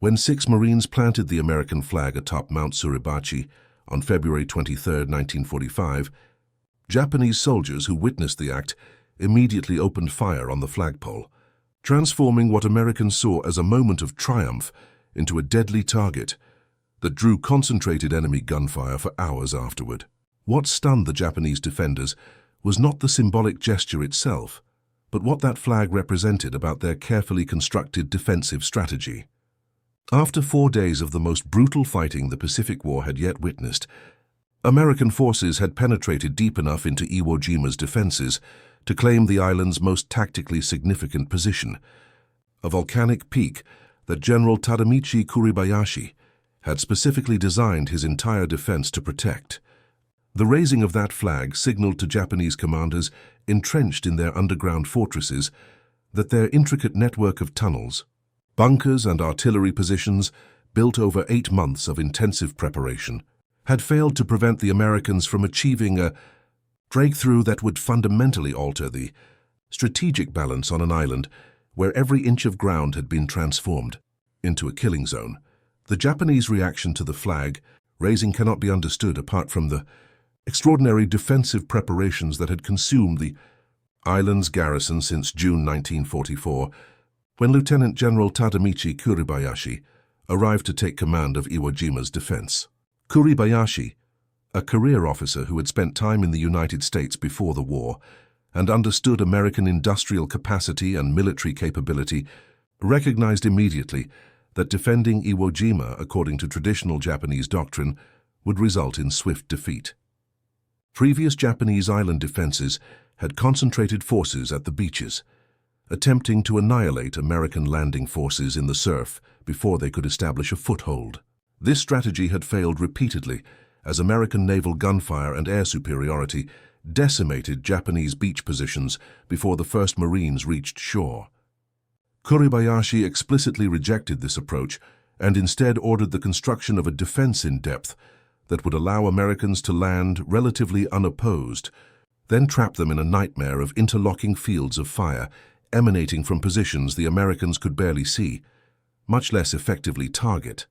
When 6 Marines planted the American flag atop Mount Suribachi on February 23, 1945, Japanese soldiers who witnessed the act immediately opened fire on the flagpole, transforming what Americans saw as a moment of triumph into a deadly target that drew concentrated enemy gunfire for hours afterward. What stunned the Japanese defenders was not the symbolic gesture itself, but what that flag represented about their carefully constructed defensive strategy. After 4 days of the most brutal fighting the Pacific War had yet witnessed, American forces had penetrated deep enough into Iwo Jima's defenses to claim the island's most tactically significant position, a volcanic peak that General Tadamichi Kuribayashi had specifically designed his entire defense to protect. The raising of that flag signaled to Japanese commanders entrenched in their underground fortresses that their intricate network of tunnels, bunkers and artillery positions, built over 8 months of intensive preparation, had failed to prevent the Americans from achieving a breakthrough that would fundamentally alter the strategic balance on an island where every inch of ground had been transformed into a killing zone. The Japanese reaction to the flag raising cannot be understood apart from the extraordinary defensive preparations that had consumed the island's garrison since June 1944, when Lieutenant General Tadamichi Kuribayashi arrived to take command of Iwo Jima's defense. Kuribayashi, a career officer who had spent time in the United States before the war and understood American industrial capacity and military capability, recognized immediately that defending Iwo Jima, according to traditional Japanese doctrine, would result in swift defeat. Previous Japanese island defenses had concentrated forces at the beaches, attempting to annihilate American landing forces in the surf before they could establish a foothold. This strategy had failed repeatedly as American naval gunfire and air superiority decimated Japanese beach positions before the first Marines reached shore. Kuribayashi explicitly rejected this approach and instead ordered the construction of a defense in depth that would allow Americans to land relatively unopposed, then trap them in a nightmare of interlocking fields of fire emanating from positions the Americans could barely see, much less effectively target.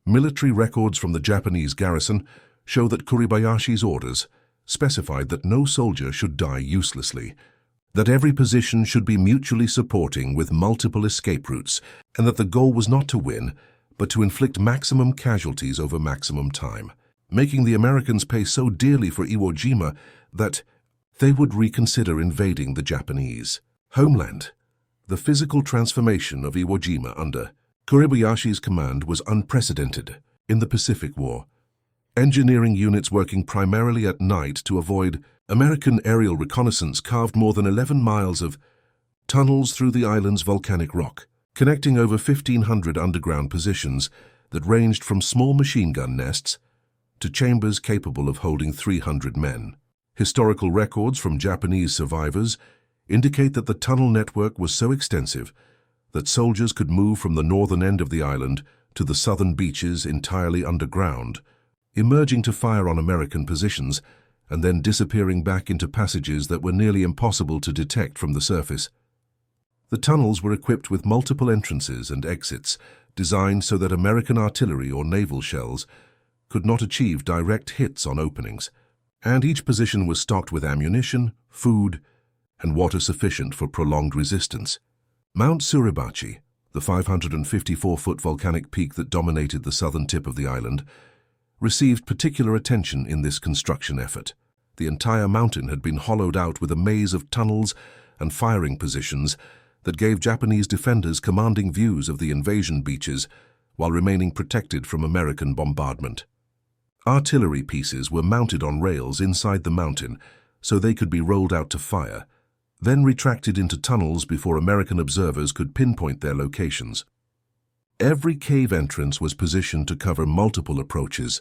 Military records from the Japanese garrison show that Kuribayashi's orders specified that no soldier should die uselessly, that every position should be mutually supporting with multiple escape routes, and that the goal was not to win, but to inflict maximum casualties over maximum time, making the Americans pay so dearly for Iwo Jima that they would reconsider invading the Japanese homeland. The physical transformation of Iwo Jima under Kuribayashi's command was unprecedented in the Pacific War. Engineering units working primarily at night to avoid American aerial reconnaissance carved more than 11 miles of tunnels through the island's volcanic rock, connecting over 1,500 underground positions that ranged from small machine gun nests to chambers capable of holding 300 men. Historical records from Japanese survivors indicate that the tunnel network was so extensive that soldiers could move from the northern end of the island to the southern beaches entirely underground, emerging to fire on American positions and then disappearing back into passages that were nearly impossible to detect from the surface. The tunnels were equipped with multiple entrances and exits, designed so that American artillery or naval shells could not achieve direct hits on openings, and each position was stocked with ammunition, food, and water sufficient for prolonged resistance. Mount Suribachi, the 554-foot volcanic peak that dominated the southern tip of the island, received particular attention in this construction effort. The entire mountain had been hollowed out with a maze of tunnels and firing positions that gave Japanese defenders commanding views of the invasion beaches while remaining protected from American bombardment. Artillery pieces were mounted on rails inside the mountain so they could be rolled out to fire, then retracted into tunnels before American observers could pinpoint their locations. Every cave entrance was positioned to cover multiple approaches,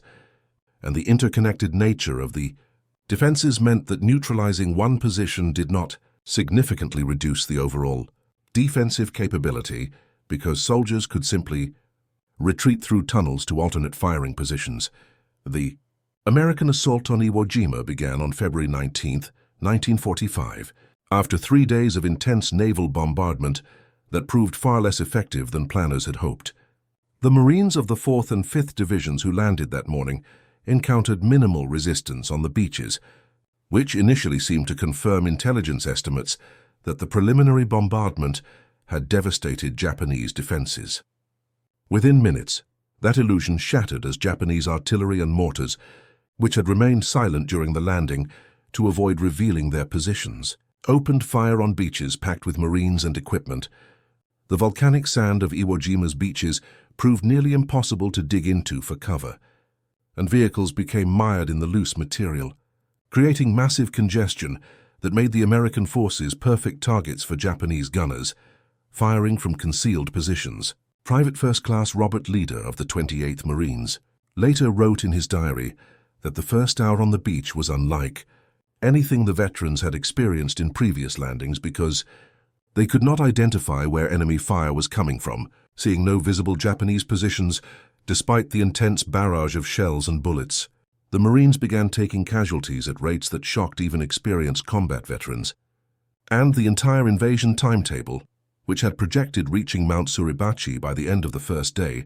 and the interconnected nature of the defenses meant that neutralizing one position did not significantly reduce the overall defensive capability because soldiers could simply retreat through tunnels to alternate firing positions. The American assault on Iwo Jima began on February 19, 1945, after 3 days of intense naval bombardment that proved far less effective than planners had hoped. The Marines of the 4th and 5th Divisions who landed that morning encountered minimal resistance on the beaches, which initially seemed to confirm intelligence estimates that the preliminary bombardment had devastated Japanese defenses. Within minutes, that illusion shattered as Japanese artillery and mortars, which had remained silent during the landing to avoid revealing their positions, opened fire on beaches packed with Marines and equipment. The volcanic sand of Iwo Jima's beaches proved nearly impossible to dig into for cover, and vehicles became mired in the loose material, creating massive congestion that made the American forces perfect targets for Japanese gunners, firing from concealed positions. Private First Class Robert Leader of the 28th Marines later wrote in his diary that the first hour on the beach was unlike anything the veterans had experienced in previous landings because they could not identify where enemy fire was coming from, seeing no visible Japanese positions despite the intense barrage of shells and bullets. The Marines began taking casualties at rates that shocked even experienced combat veterans, and the entire invasion timetable, which had projected reaching Mount Suribachi by the end of the first day,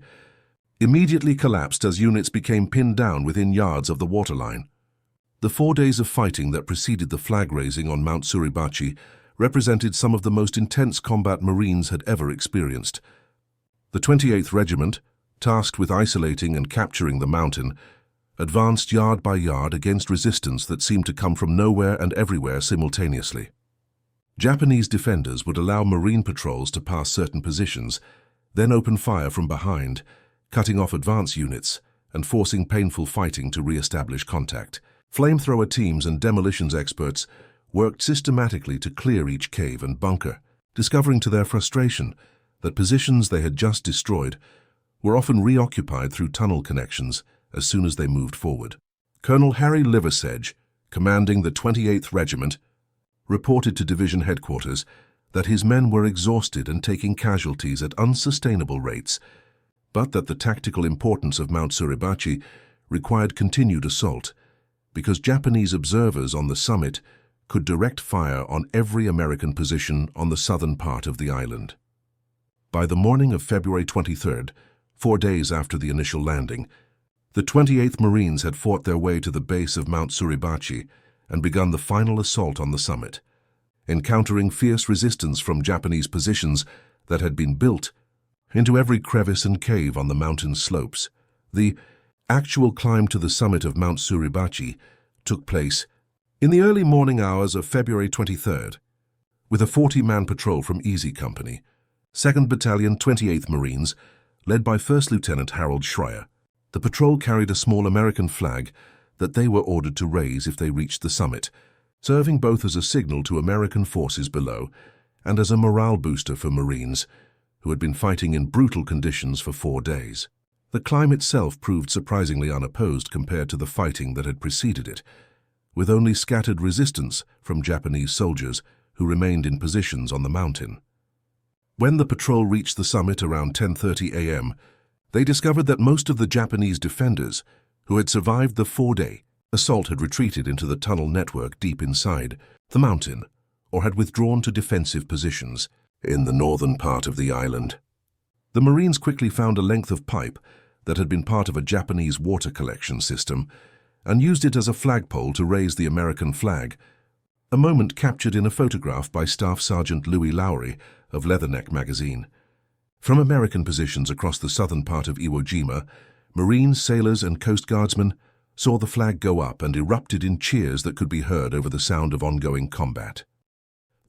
immediately collapsed as units became pinned down within yards of the waterline. The 4 days of fighting that preceded the flag raising on Mount Suribachi represented some of the most intense combat Marines had ever experienced. The 28th Regiment, tasked with isolating and capturing the mountain, advanced yard by yard against resistance that seemed to come from nowhere and everywhere simultaneously. Japanese defenders would allow Marine patrols to pass certain positions, then open fire from behind, cutting off advance units and forcing painful fighting to re-establish contact. Flamethrower teams and demolitions experts worked systematically to clear each cave and bunker, discovering to their frustration that positions they had just destroyed were often reoccupied through tunnel connections as soon as they moved forward. Colonel Harry Liversedge, commanding the 28th Regiment, reported to division headquarters that his men were exhausted and taking casualties at unsustainable rates, but that the tactical importance of Mount Suribachi required continued assault, because Japanese observers on the summit could direct fire on every American position on the southern part of the island. By the morning of February 23rd, 4 days after the initial landing, the 28th Marines had fought their way to the base of Mount Suribachi and begun the final assault on the summit, encountering fierce resistance from Japanese positions that had been built into every crevice and cave on the mountain slopes. The actual climb to the summit of Mount Suribachi took place in the early morning hours of February 23rd, with a 40-man patrol from Easy Company, 2nd Battalion 28th Marines, led by First Lieutenant Harold Schreier. The patrol carried a small American flag that they were ordered to raise if they reached the summit, serving both as a signal to American forces below and as a morale booster for Marines who had been fighting in brutal conditions for 4 days. The climb itself proved surprisingly unopposed compared to the fighting that had preceded it, with only scattered resistance from Japanese soldiers who remained in positions on the mountain. When the patrol reached the summit around 10:30 a.m., they discovered that most of the Japanese defenders who had survived the 4-day assault had retreated into the tunnel network deep inside the mountain or had withdrawn to defensive positions in the northern part of the island. The Marines quickly found a length of pipe that had been part of a Japanese water collection system and used it as a flagpole to raise the American flag, a moment captured in a photograph by Staff Sergeant Louis Lowry of Leatherneck magazine. From American positions across the southern part of Iwo Jima, Marines, sailors, and Coast Guardsmen saw the flag go up and erupted in cheers that could be heard over the sound of ongoing combat.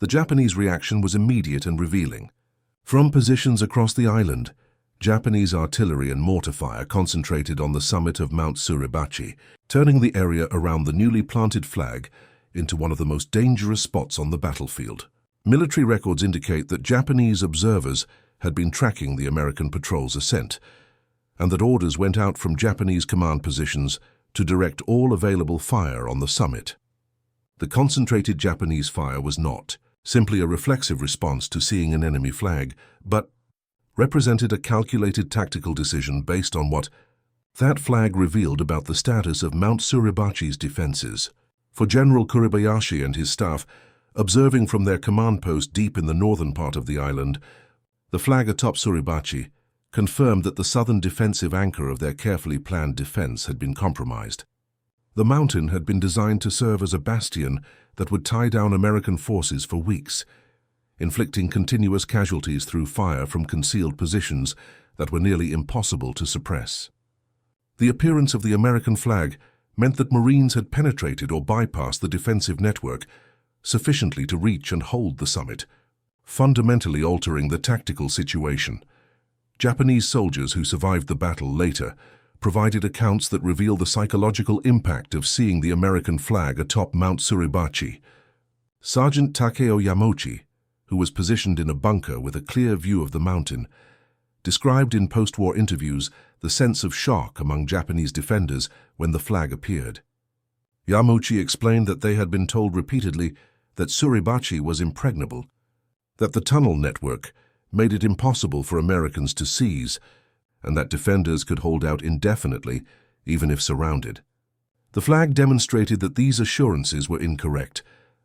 The Japanese reaction was immediate and revealing. From positions across the island, Japanese artillery and mortar fire concentrated on the summit of Mount Suribachi, turning the area around the newly planted flag into one of the most dangerous spots on the battlefield. Military records indicate that Japanese observers had been tracking the American patrol's ascent, and that orders went out from Japanese command positions to direct all available fire on the summit. The concentrated Japanese fire was not simply a reflexive response to seeing an enemy flag, but represented a calculated tactical decision based on what that flag revealed about the status of Mount Suribachi's defenses. For General Kuribayashi and his staff, observing from their command post deep in the northern part of the island, the flag atop Suribachi confirmed that the southern defensive anchor of their carefully planned defense had been compromised. The mountain had been designed to serve as a bastion that would tie down American forces for weeks, inflicting continuous casualties through fire from concealed positions that were nearly impossible to suppress. The appearance of the American flag meant that Marines had penetrated or bypassed the defensive network sufficiently to reach and hold the summit, fundamentally altering the tactical situation. Japanese soldiers who survived the battle later provided accounts that reveal the psychological impact of seeing the American flag atop Mount Suribachi. Sergeant Takeo Yamauchi, who was positioned in a bunker with a clear view of the mountain, described in post-war interviews the sense of shock among Japanese defenders when the flag appeared. Yamauchi explained that they had been told repeatedly that Suribachi was impregnable, that the tunnel network made it impossible for Americans to seize, and that defenders could hold out indefinitely, even if surrounded. The flag demonstrated that these assurances were incorrect,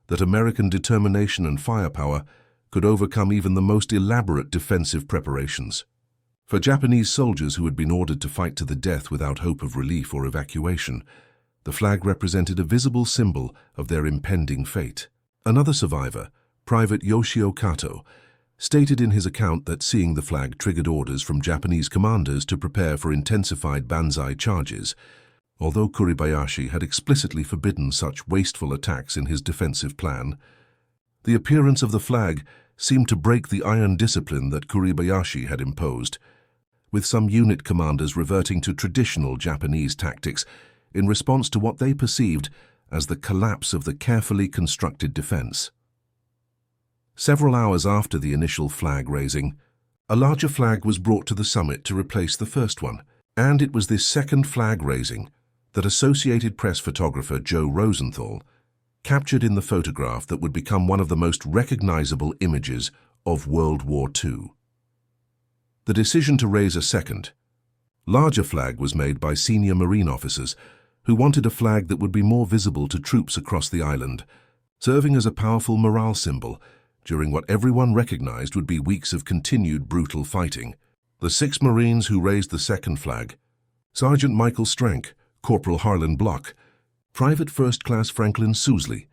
that American determination and firepower could overcome even the most elaborate defensive preparations. For Japanese soldiers who had been ordered to fight to the death without hope of relief or evacuation, the flag represented a visible symbol of their impending fate. Another survivor, Private Yoshio Kato, stated in his account that seeing the flag triggered orders from Japanese commanders to prepare for intensified banzai charges, although Kuribayashi had explicitly forbidden such wasteful attacks in his defensive plan. The appearance of the flag seemed to break the iron discipline that Kuribayashi had imposed, with some unit commanders reverting to traditional Japanese tactics in response to what they perceived as the collapse of the carefully constructed defense. Several hours after the initial flag raising, a larger flag was brought to the summit to replace the first one, and it was this second flag raising that Associated Press photographer Joe Rosenthal captured in the photograph that would become one of the most recognizable images of World War II. The decision to raise a second, larger flag was made by senior Marine officers who wanted a flag that would be more visible to troops across the island, serving as a powerful morale symbol during what everyone recognized would be weeks of continued brutal fighting. The 6 Marines who raised the second flag, Sergeant Michael Strank, Corporal Harlan Bloch, Private First Class Franklin Sousley,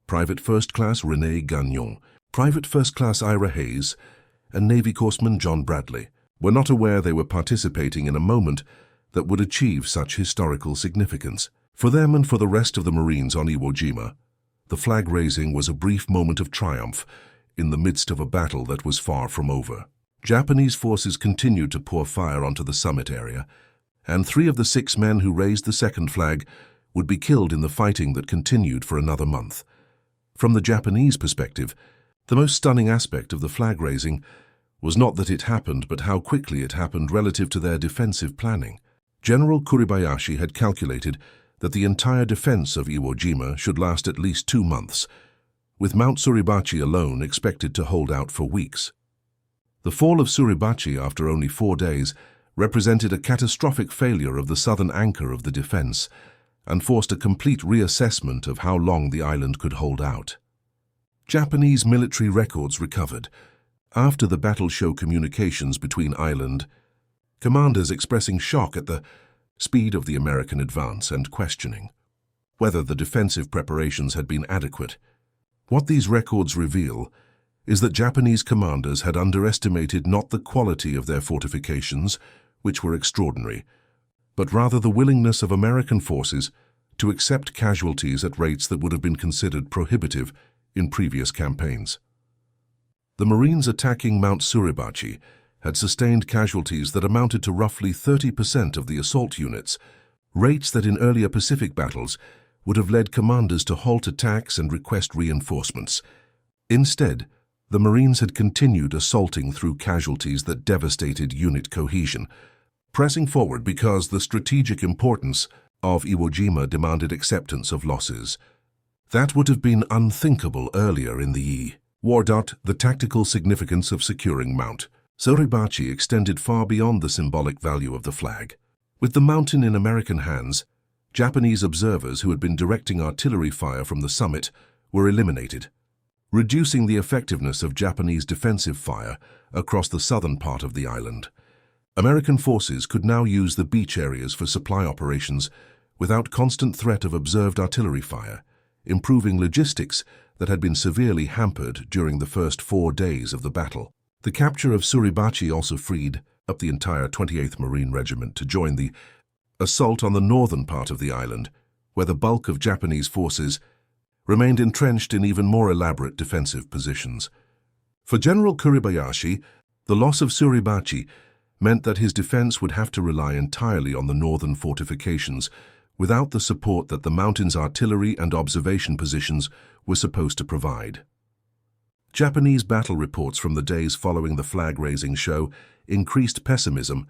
Private First Class René Gagnon, Private First Class Ira Hayes, and Navy Corpsman John Bradley, were not aware they were participating in a moment that would achieve such historical significance. For them and for the rest of the Marines on Iwo Jima, the flag raising was a brief moment of triumph in the midst of a battle that was far from over. Japanese forces continued to pour fire onto the summit area, and 3 of the 6 men who raised the second flag would be killed in the fighting that continued for another month. From the Japanese perspective, the most stunning aspect of the flag raising was not that it happened, but how quickly it happened relative to their defensive planning. General Kuribayashi had calculated that the entire defense of Iwo Jima should last at least 2 months, with Mount Suribachi alone expected to hold out for weeks. The fall of Suribachi after only 4 days represented a catastrophic failure of the southern anchor of the defense and forced a complete reassessment of how long the island could hold out. Japanese military records recovered. After the battle show communications between island commanders expressing shock at the speed of the American advance and questioning whether the defensive preparations had been adequate. What these records reveal is that Japanese commanders had underestimated not the quality of their fortifications, which were extraordinary, but rather the willingness of American forces to accept casualties at rates that would have been considered prohibitive in previous campaigns. The Marines attacking Mount Suribachi had sustained casualties that amounted to roughly 30% of the assault units, rates that in earlier Pacific battles would have led commanders to halt attacks and request reinforcements. Instead, the Marines had continued assaulting through casualties that devastated unit cohesion, pressing forward because the strategic importance of Iwo Jima demanded acceptance of losses. That would have been unthinkable earlier in the war. The tactical significance of securing Mount Suribachi extended far beyond the symbolic value of the flag. With the mountain in American hands, Japanese observers who had been directing artillery fire from the summit were eliminated, reducing the effectiveness of Japanese defensive fire across the southern part of the island. American forces could now use the beach areas for supply operations without constant threat of observed artillery fire, improving logistics that had been severely hampered during the first 4 days of the battle. The capture of Suribachi also freed up the entire 28th Marine Regiment to join the assault on the northern part of the island, where the bulk of Japanese forces remained entrenched in even more elaborate defensive positions. For General Kuribayashi, the loss of Suribachi meant that his defense would have to rely entirely on the northern fortifications without the support that the mountain's artillery and observation positions were supposed to provide. Japanese battle reports from the days following the flag-raising show increased pessimism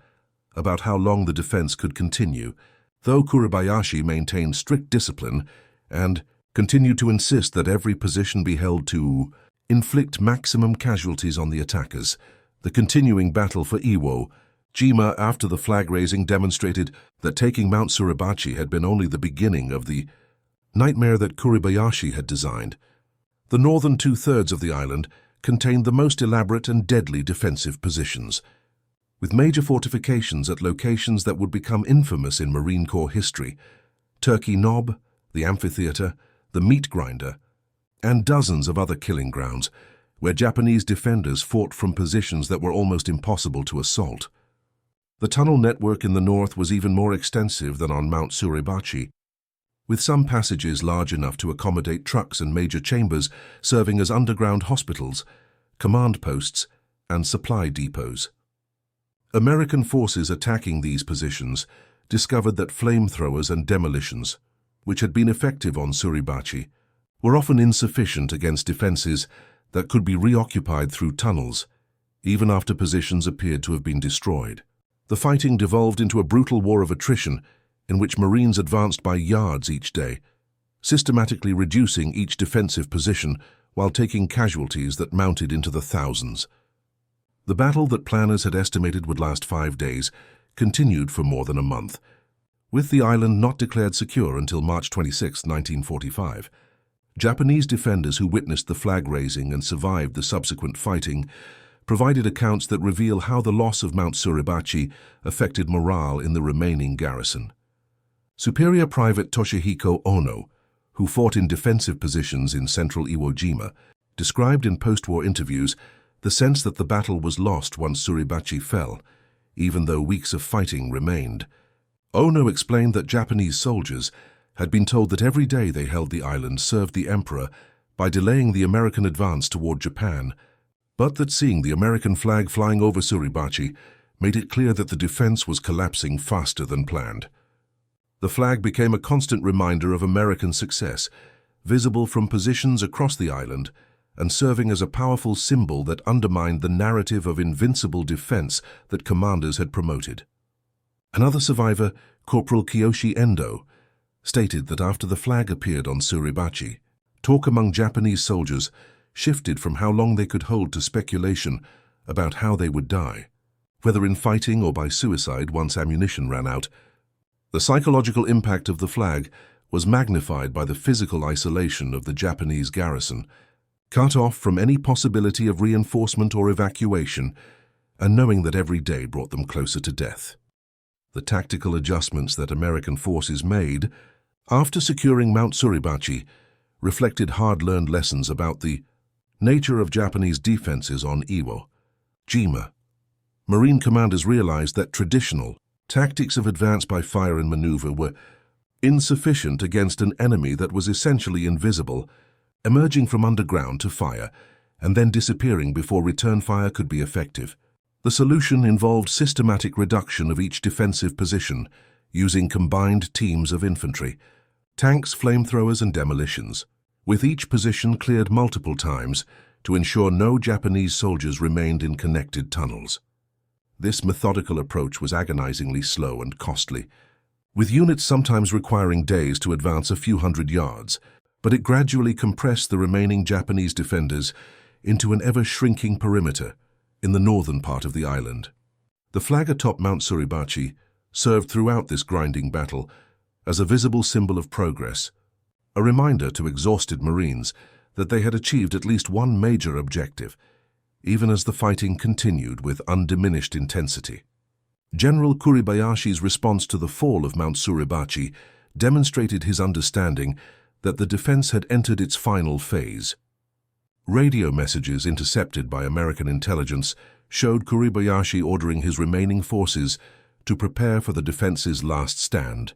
about how long the defense could continue, though Kuribayashi maintained strict discipline and continued to insist that every position be held to inflict maximum casualties on the attackers. The continuing battle for Iwo Jima after the flag-raising demonstrated that taking Mount Suribachi had been only the beginning of the nightmare that Kuribayashi had designed. The northern two-thirds of the island contained the most elaborate and deadly defensive positions, with major fortifications at locations that would become infamous in Marine Corps history: Turkey Knob, the amphitheater, the meat grinder, and dozens of other killing grounds, where Japanese defenders fought from positions that were almost impossible to assault. The tunnel network in the north was even more extensive than on Mount Suribachi, with some passages large enough to accommodate trucks and major chambers serving as underground hospitals, command posts, and supply depots. American forces attacking these positions discovered that flamethrowers and demolitions, which had been effective on Suribachi, were often insufficient against defenses that could be reoccupied through tunnels, even after positions appeared to have been destroyed. The fighting devolved into a brutal war of attrition in which Marines advanced by yards each day, systematically reducing each defensive position while taking casualties that mounted into the thousands. The battle that planners had estimated would last 5 days continued for more than a month, with the island not declared secure until March 26, 1945. Japanese defenders who witnessed the flag-raising and survived the subsequent fighting provided accounts that reveal how the loss of Mount Suribachi affected morale in the remaining garrison. Superior Private Toshihiko Ono, who fought in defensive positions in central Iwo Jima, described in post-war interviews the sense that the battle was lost once Suribachi fell, even though weeks of fighting remained. Ono explained that Japanese soldiers had been told that every day they held the island served the emperor by delaying the American advance toward Japan, but that seeing the American flag flying over Suribachi made it clear that the defense was collapsing faster than planned. The flag became a constant reminder of American success, visible from positions across the island and serving as a powerful symbol that undermined the narrative of invincible defense that commanders had promoted. Another survivor, Corporal Kiyoshi Endo, stated that after the flag appeared on Suribachi, talk among Japanese soldiers shifted from how long they could hold to speculation about how they would die, whether in fighting or by suicide once ammunition ran out. The psychological impact of the flag was magnified by the physical isolation of the Japanese garrison, cut off from any possibility of reinforcement or evacuation, and knowing that every day brought them closer to death. The tactical adjustments that American forces made after securing Mount Suribachi reflected hard-learned lessons about the nature of Japanese defenses on Iwo Jima. Marine commanders realized that traditional tactics of advance by fire and maneuver were insufficient against an enemy that was essentially invisible, emerging from underground to fire and then disappearing before return fire could be effective. The solution involved systematic reduction of each defensive position using combined teams of infantry, tanks, flamethrowers, and demolitions, with each position cleared multiple times to ensure no Japanese soldiers remained in connected tunnels. This methodical approach was agonizingly slow and costly, with units sometimes requiring days to advance a few hundred yards, but it gradually compressed the remaining Japanese defenders into an ever-shrinking perimeter in the northern part of the island. The flag atop Mount Suribachi served throughout this grinding battle as a visible symbol of progress, a reminder to exhausted Marines that they had achieved at least one major objective, even as the fighting continued with undiminished intensity. General Kuribayashi's response to the fall of Mount Suribachi demonstrated his understanding that the defense had entered its final phase. Radio messages intercepted by American intelligence showed Kuribayashi ordering his remaining forces to prepare for the defense's last stand,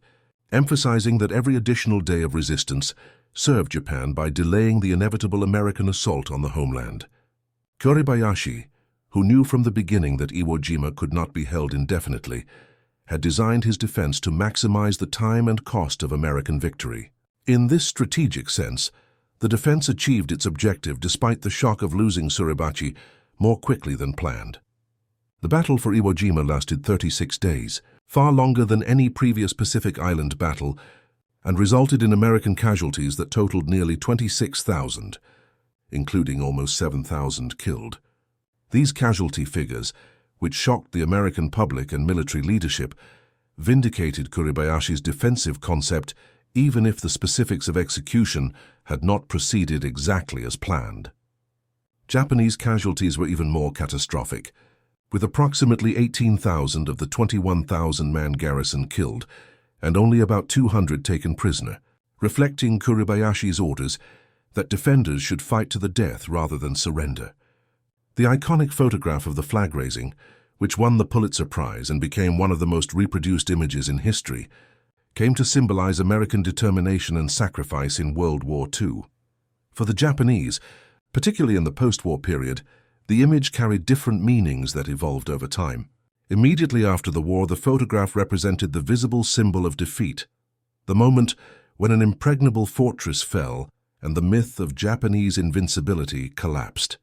emphasizing that every additional day of resistance served Japan by delaying the inevitable American assault on the homeland. Kuribayashi, who knew from the beginning that Iwo Jima could not be held indefinitely, had designed his defense to maximize the time and cost of American victory. In this strategic sense, the defense achieved its objective despite the shock of losing Suribachi more quickly than planned. The battle for Iwo Jima lasted 36 days, far longer than any previous Pacific Island battle, and resulted in American casualties that totaled nearly 26,000, including almost 7,000 killed. These casualty figures, which shocked the American public and military leadership, vindicated Kuribayashi's defensive concept even if the specifics of execution had not proceeded exactly as planned. Japanese casualties were even more catastrophic, with approximately 18,000 of the 21,000-man garrison killed and only about 200 taken prisoner, reflecting Kuribayashi's orders that defenders should fight to the death rather than surrender. The iconic photograph of the flag raising, which won the Pulitzer Prize and became one of the most reproduced images in history, came to symbolize American determination and sacrifice in World War II. For the Japanese, particularly in the post-war period, the image carried different meanings that evolved over time. Immediately after the war, the photograph represented the visible symbol of defeat, the moment when an impregnable fortress fell and the myth of Japanese invincibility collapsed.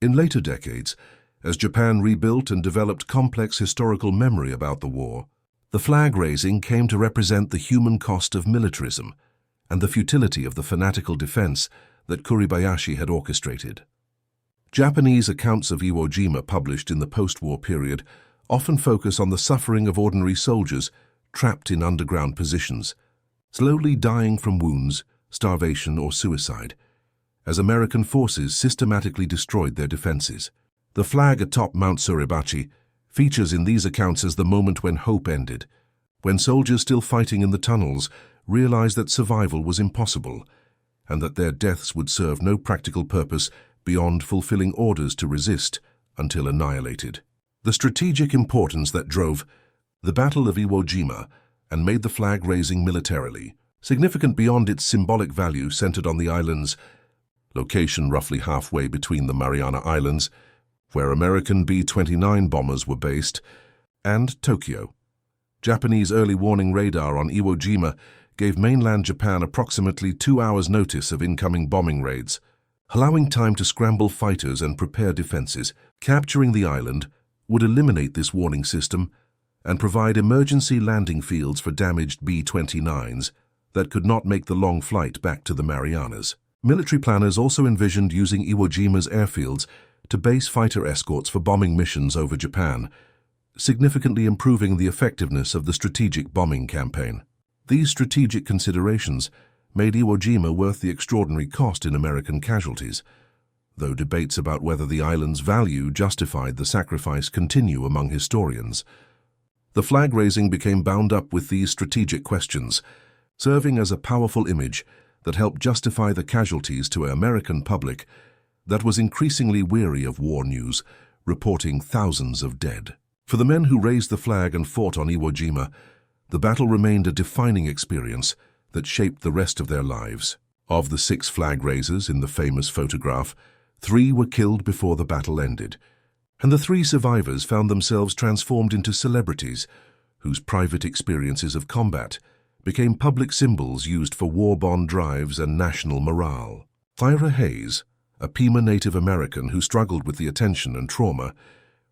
In later decades, as Japan rebuilt and developed complex historical memory about the war, the flag raising came to represent the human cost of militarism and the futility of the fanatical defense that Kuribayashi had orchestrated. Japanese accounts of Iwo Jima published in the post-war period often focus on the suffering of ordinary soldiers trapped in underground positions, slowly dying from wounds, starvation, or suicide, as American forces systematically destroyed their defenses. The flag atop Mount Suribachi features in these accounts as the moment when hope ended, when soldiers still fighting in the tunnels realized that survival was impossible and that their deaths would serve no practical purpose beyond fulfilling orders to resist until annihilated. The strategic importance that drove the Battle of Iwo Jima and made the flag raising militarily significant beyond its symbolic value centered on the island's location roughly halfway between the Mariana Islands, where American B-29 bombers were based, and Tokyo. Japanese early warning radar on Iwo Jima gave mainland Japan approximately 2 hours' notice of incoming bombing raids, allowing time to scramble fighters and prepare defenses. Capturing the island would eliminate this warning system and provide emergency landing fields for damaged B-29s that could not make the long flight back to the Marianas. Military planners also envisioned using Iwo Jima's airfields to base fighter escorts for bombing missions over Japan, significantly improving the effectiveness of the strategic bombing campaign. These strategic considerations made Iwo Jima worth the extraordinary cost in American casualties, though debates about whether the island's value justified the sacrifice continue among historians. The flag raising became bound up with these strategic questions, serving as a powerful image that helped justify the casualties to an American public that was increasingly weary of war news, reporting thousands of dead. For the men who raised the flag and fought on Iwo Jima, the battle remained a defining experience that shaped the rest of their lives. Of the 6 flag raisers in the famous photograph, 3 were killed before the battle ended, and the 3 survivors found themselves transformed into celebrities whose private experiences of combat became public symbols used for war bond drives and national morale. Thyra Hayes, a Pima Native American who struggled with the attention and trauma,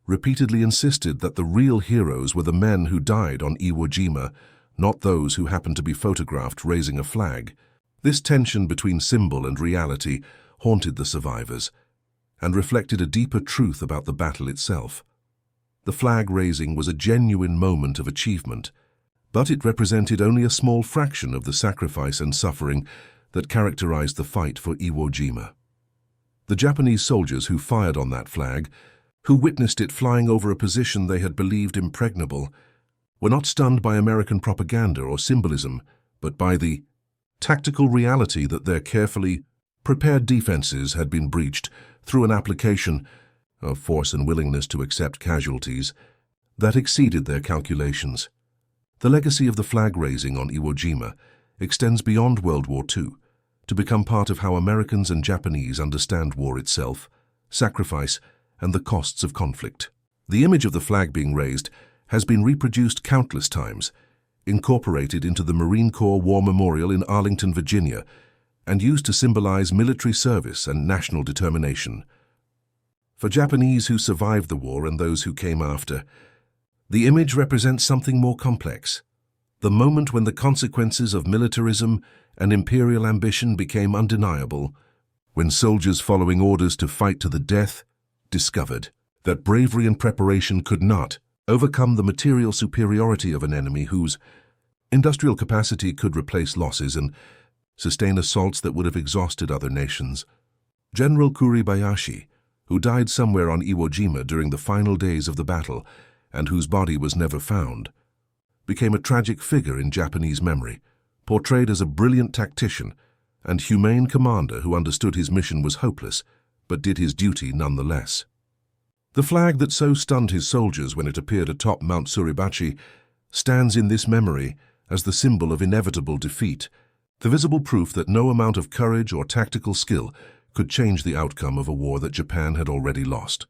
repeatedly insisted that the real heroes were the men who died on Iwo Jima, not those who happened to be photographed raising a flag. This tension between symbol and reality haunted the survivors and reflected a deeper truth about the battle itself. The flag raising was a genuine moment of achievement, but it represented only a small fraction of the sacrifice and suffering that characterized the fight for Iwo Jima. The Japanese soldiers who fired on that flag who witnessed it flying over a position they had believed impregnable, were not stunned by American propaganda or symbolism, but by the tactical reality that their carefully prepared defenses had been breached through an application of force and willingness to accept casualties that exceeded their calculations. The legacy of the flag raising on Iwo Jima extends beyond World War II to become part of how Americans and Japanese understand war itself, sacrifice, and the costs of conflict. The image of the flag being raised has been reproduced countless times, incorporated into the Marine Corps War Memorial in Arlington, Virginia, and used to symbolize military service and national determination. For Japanese who survived the war and those who came after, the image represents something more complex, the moment when the consequences of militarism and imperial ambition became undeniable, when soldiers following orders to fight to the death discovered that bravery and preparation could not overcome the material superiority of an enemy whose industrial capacity could replace losses and sustain assaults that would have exhausted other nations. General Kuribayashi, who died somewhere on Iwo Jima during the final days of the battle and whose body was never found, became a tragic figure in Japanese memory, portrayed as a brilliant tactician and humane commander who understood his mission was hopeless, but did his duty nonetheless. The flag that so stunned his soldiers when it appeared atop Mount Suribachi stands in this memory as the symbol of inevitable defeat, the visible proof that no amount of courage or tactical skill could change the outcome of a war that Japan had already lost.